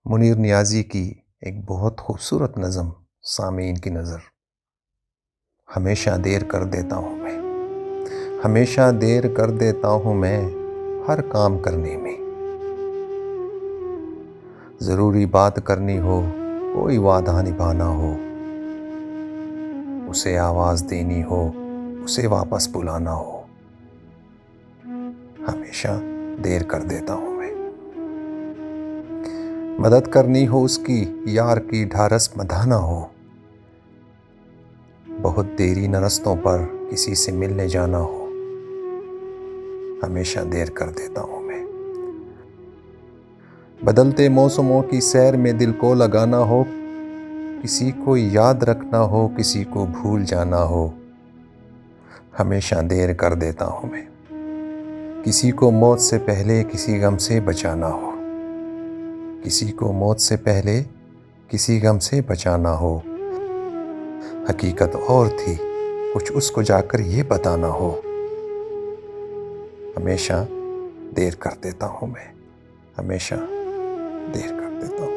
मुनीर नियाज़ी की एक बहुत खूबसूरत नज़म सामीन की नज़र। हमेशा देर कर देता हूँ मैं, हमेशा देर कर देता हूँ मैं हर काम करने में। ज़रूरी बात करनी हो, कोई वादा निभाना हो, उसे आवाज़ देनी हो, उसे वापस बुलाना हो, हमेशा देर कर देता हूँ मैं। मदद करनी हो उसकी, यार की ढारस बंधाना हो, बहुत देरी न रस्तों पर किसी से मिलने जाना हो, हमेशा देर कर देता हूँ मैं। बदलते मौसमों की सैर में दिल को लगाना हो, किसी को याद रखना हो, किसी को भूल जाना हो, हमेशा देर कर देता हूँ मैं। किसी को मौत से पहले किसी गम से बचाना हो, किसी को मौत से पहले किसी गम से बचाना हो, हकीकत और थी कुछ उसको जाकर ये बताना हो, हमेशा देर कर देता हूँ मैं, हमेशा देर कर देता हूँ।